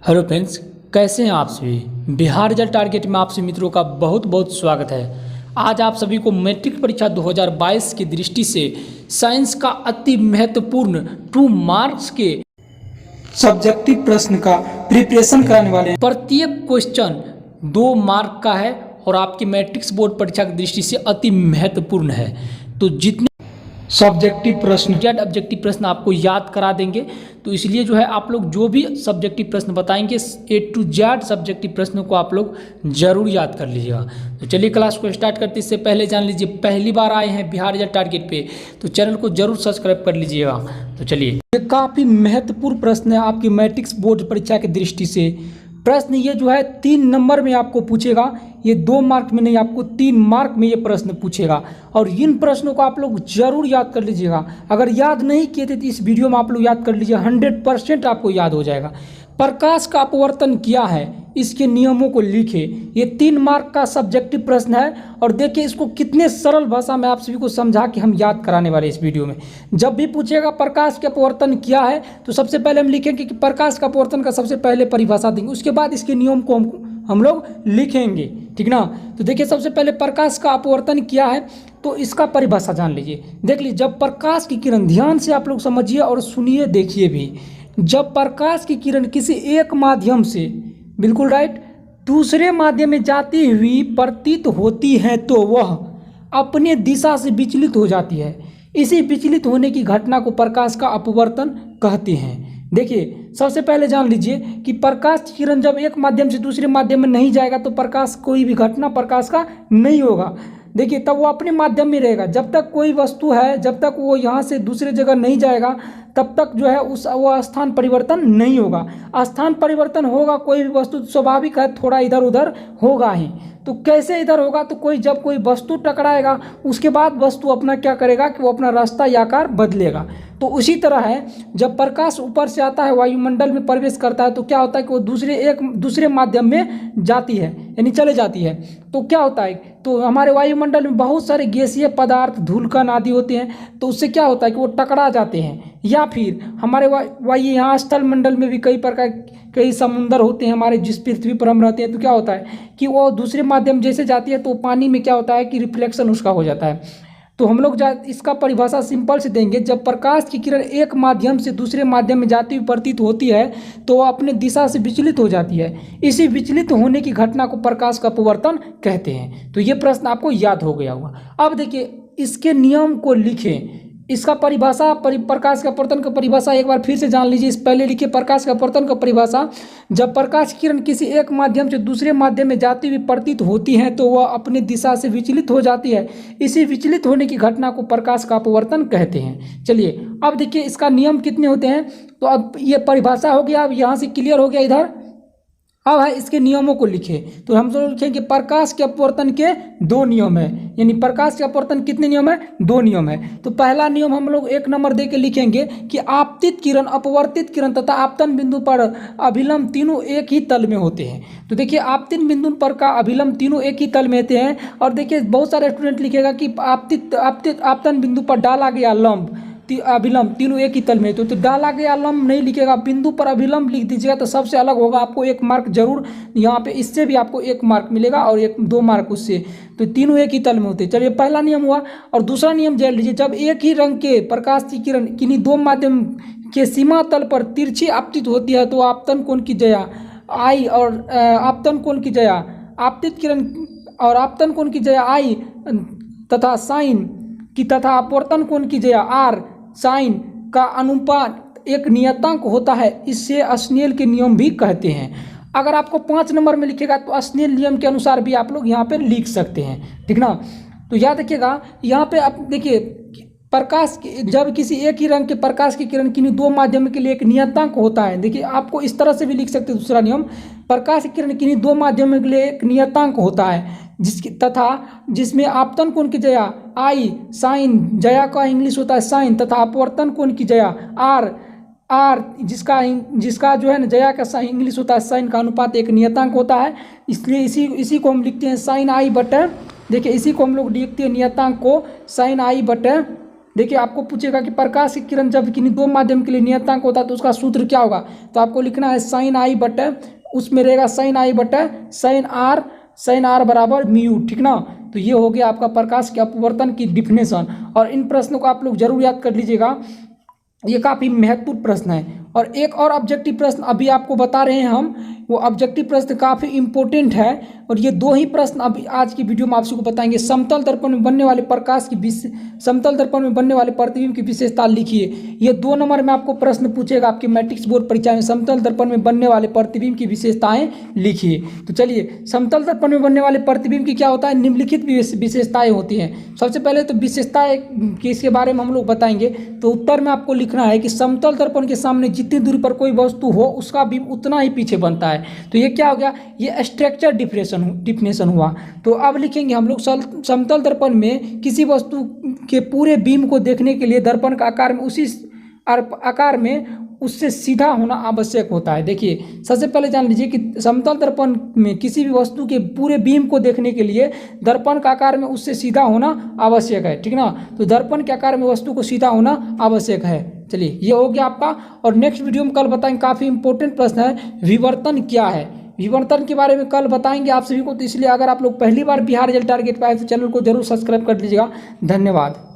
Hello friends, कैसे हैं आप सभी। बिहार रिजल्ट टारगेट में आप सभी मित्रों का बहुत बहुत स्वागत है। आज आप सभी को मैट्रिक परीक्षा 2022 की दृष्टि से साइंस का अति महत्वपूर्ण 2 मार्क्स के सब्जेक्टिव प्रश्न का प्रिपरेशन कराने वाले हैं। प्रत्येक क्वेश्चन 2 मार्क का है और आपकी मैट्रिक्स बोर्ड परीक्षा की दृष्टि से अति महत्वपूर्ण है। तो जितने सब्जेक्टिव प्रश्न जेड ऑब्जेक्टिव प्रश्न आपको याद करा देंगे, तो इसलिए जो है आप लोग जो भी सब्जेक्टिव प्रश्न बताएंगे A to Z सब्जेक्टिव प्रश्नों को आप लोग जरूर याद कर लीजिएगा। तो चलिए क्लास को स्टार्ट करते इससे पहले जान लीजिए, पहली बार आए हैं बिहार रिजल्ट टारगेट पे तो चैनल को जरूर सब्सक्राइब कर लीजिएगा। तो चलिए, ये काफ़ी महत्वपूर्ण प्रश्न है आपकी मैट्रिक्स बोर्ड परीक्षा की दृष्टि से। प्रश्न ये जो है 3 नंबर में आपको पूछेगा, ये 2 मार्क में नहीं, आपको 3 मार्क में ये प्रश्न पूछेगा और इन प्रश्नों को आप लोग जरूर याद कर लीजिएगा। अगर याद नहीं किए थे तो इस वीडियो में आप लोग याद कर लीजिए, 100% आपको याद हो जाएगा। प्रकाश का अपवर्तन क्या है, इसके नियमों को लिखे। ये 3 मार्क का सब्जेक्टिव प्रश्न है और देखिए इसको कितने सरल भाषा में आप सभी को समझा के हम याद कराने वाले इस वीडियो में। जब भी पूछेगा प्रकाश का अपवर्तन क्या है तो सबसे पहले हम लिखेंगे कि प्रकाश का अपवर्तन का सबसे पहले परिभाषा देंगे, उसके बाद इसके नियम को हम लोग लिखेंगे, ठीक ना। तो देखिए सबसे पहले प्रकाश का अपवर्तन क्या है तो इसका परिभाषा जान लीजिए। देख लीजिए, जब प्रकाश की किरण, ध्यान से आप लोग समझिए और सुनिए, देखिए भी, जब प्रकाश की किरण किसी एक माध्यम से, बिल्कुल राइट, दूसरे माध्यम में जाती हुई प्रतीत होती है तो वह अपने दिशा से विचलित हो जाती है। इसी विचलित होने की घटना को प्रकाश का अपवर्तन कहते हैं। देखिए सबसे पहले जान लीजिए कि प्रकाश की किरण जब एक माध्यम से दूसरे माध्यम में नहीं जाएगा तो प्रकाश, कोई भी घटना प्रकाश का नहीं होगा। देखिए तब वो अपने माध्यम में रहेगा। जब तक कोई वस्तु है, जब तक वो यहाँ से दूसरे जगह नहीं जाएगा तब तक जो है वो स्थान परिवर्तन नहीं होगा। स्थान परिवर्तन होगा कोई भी वस्तु, स्वाभाविक है, थोड़ा इधर उधर होगा ही। तो कैसे इधर होगा तो जब कोई वस्तु टकराएगा उसके बाद वस्तु अपना क्या करेगा कि वो अपना रास्ता या आकार बदलेगा। तो उसी तरह है, जब प्रकाश ऊपर से आता है, वायुमंडल में प्रवेश करता है तो क्या होता है कि वो दूसरे माध्यम में जाती है, यानी चले जाती है। तो क्या होता है, तो हमारे वायुमंडल में बहुत सारे गैसीय पदार्थ, धूलकण आदि होते हैं, तो उससे क्या होता है कि वो टकरा जाते हैं। या फिर हमारे यहाँ स्थल मंडल में भी कई समुंदर होते हैं हमारे, जिस पृथ्वी पर हम रहते हैं, तो क्या होता है कि वो दूसरे माध्यम जैसे जाती है तो पानी में क्या होता है कि रिफ्लेक्शन उसका हो जाता है। तो हम लोग इसका परिभाषा सिंपल से देंगे, जब प्रकाश की किरण एक माध्यम से दूसरे माध्यम में जाती हुई प्रतीत होती है तो वह अपने दिशा से विचलित हो जाती है। इसी विचलित होने की घटना को प्रकाश का अपवर्तन कहते हैं। तो ये प्रश्न आपको याद हो गया होगा। अब देखिए इसके नियम को लिखें। इसका परिभाषा, प्रकाश का अपवर्तन का परिभाषा एक बार फिर से जान लीजिए। इस पहले लिखिए प्रकाश का अपवर्तन का परिभाषा, जब प्रकाश की किरण किसी एक माध्यम से दूसरे माध्यम में जाती हुई प्रतीत होती है तो वह अपनी दिशा से विचलित हो जाती है। इसी विचलित होने की घटना को प्रकाश का अपवर्तन कहते हैं। चलिए अब देखिए इसका नियम कितने होते हैं। तो अब ये परिभाषा हो गया, अब यहाँ से क्लियर हो गया इधर। अब है इसके नियमों को लिखे, तो हम जरूर लिखेंगे प्रकाश के अपवर्तन के 2 नियम है, यानी प्रकाश के अपवर्तन कितने नियम है, 2 नियम है। तो पहला नियम हम लोग 1 नंबर दे के लिखेंगे कि आपतित किरण, अपवर्तित किरण तथा आपतन बिंदु पर अभिलंब तीनों एक ही तल में होते हैं। तो देखिए आपतित बिंदु पर का अभिलंब तीनों एक ही तल में होते हैं। और देखिए बहुत सारे स्टूडेंट लिखेगा कि आपतन बिंदु पर डाला गया लंब अभिलंब तीनों एक ही तल में। तो डाला गया लंब नहीं लिखेगा, बिंदु पर अभिलंब लिख दीजिएगा तो सबसे अलग होगा। आपको 1 मार्क जरूर यहाँ पे, इससे भी आपको 1 मार्क मिलेगा और 2 मार्क उससे। तो तीनों एक ही तल में होते हैं। चलिए पहला नियम हुआ। और दूसरा नियम जान लीजिए, जब एक ही रंग के प्रकाश की किरण किन्हीं 2 माध्यम के सीमा तल पर तिरछी आपतित होती है तो आपतन कोण की जया आई और आपतन कोण की जया, आपतित किरण और आपतन कोण की जया आई तथा साइन की तथा अपवर्तन कोण की जया आर साइन का अनुपात एक नियतांक होता है। इससे स्नेल के नियम भी कहते हैं। अगर आपको 5 नंबर में लिखेगा तो स्नेल नियम के अनुसार भी आप लोग यहाँ पे लिख सकते हैं, ठीक ना। तो याद रखिएगा यहाँ पे आप देखिए, प्रकाश जब किसी एक ही रंग के प्रकाश की किरण किन्हीं 2 माध्यम के लिए एक नियतांक होता है। देखिए आपको इस तरह से भी लिख सकते हैं। दूसरा नियम, प्रकाश की किरण किन्हीं 2 माध्यम के लिए एक नियतांक होता है जिसमें आपतन कोण की जया आई साइन, जया का इंग्लिश होता है साइन, तथा अपवर्तन कोण की जया आर जिसका जो है ना जया का इंग्लिश होता है साइन का अनुपात एक नियतांक होता है। इसलिए इसी को हम लिखते हैं साइन आई बटे, देखिए इसी को हम लोग लिखते हैं नियतांक को साइन आई बटे देखिए आपको पूछेगा कि प्रकाश की किरण जब किन्हीं दो माध्यम के लिए नियतांक होता है तो उसका सूत्र क्या होगा। तो आपको लिखना है साइन आई बटे, उसमें रहेगा साइन आई बटे साइन आर बराबर म्यू, ठीक ना। तो ये हो गया आपका प्रकाश के अपवर्तन की डिफिनेशन। और इन प्रश्नों को आप लोग जरूर याद कर लीजिएगा, ये काफ़ी महत्वपूर्ण प्रश्न है। और एक और ऑब्जेक्टिव प्रश्न अभी आपको बता रहे हैं हम, वो ऑब्जेक्टिव प्रश्न काफ़ी इंपॉर्टेंट है। और ये दो ही प्रश्न अभी आज की वीडियो में आप सबको बताएंगे। समतल दर्पण में बनने वाले प्रकाश की समतल दर्पण में बनने वाले प्रतिबिंब की विशेषता लिखिए। ये 2 नंबर में आपको प्रश्न पूछेगा आपके मैट्रिक्स बोर्ड परीक्षा में। समतल दर्पण में बनने वाले प्रतिबिंब की विशेषताएं लिखिए। तो चलिए, समतल दर्पण में बनने वाले प्रतिबिंब की क्या होता है, निम्नलिखित विशेषताएं होती हैं। सबसे पहले तो विशेषताएं किसके बारे में हम लोग बताएंगे। तो उत्तर में आपको लिखना है कि समतल दर्पण के सामने जितनी दूरी पर कोई वस्तु हो उसका बीम उतना ही पीछे बनता है। तो ये क्या हो गया, ये स्ट्रक्चर डिफिनेशन हुआ। तो अब लिखेंगे हम लोग समतल दर्पण में किसी वस्तु के पूरे बीम को देखने के लिए दर्पण का आकार में उसी आकार में उससे सीधा होना आवश्यक होता है। देखिए सबसे पहले जान लीजिए कि समतल दर्पण में किसी भी वस्तु के पूरे बीम को देखने के लिए दर्पण का आकार में उससे सीधा होना आवश्यक है, ठीक ना। तो दर्पण के आकार में वस्तु को सीधा होना आवश्यक है। चलिए ये हो गया आपका। और नेक्स्ट वीडियो में कल बताएंगे, काफ़ी इंपॉर्टेंट प्रश्न है, विवर्तन क्या है। विवर्तन के बारे में कल बताएंगे आप सभी को। तो इसलिए अगर आप लोग पहली बार बिहार रिजल्ट टारगेट पाए तो चैनल को जरूर सब्सक्राइब कर लीजिएगा। धन्यवाद।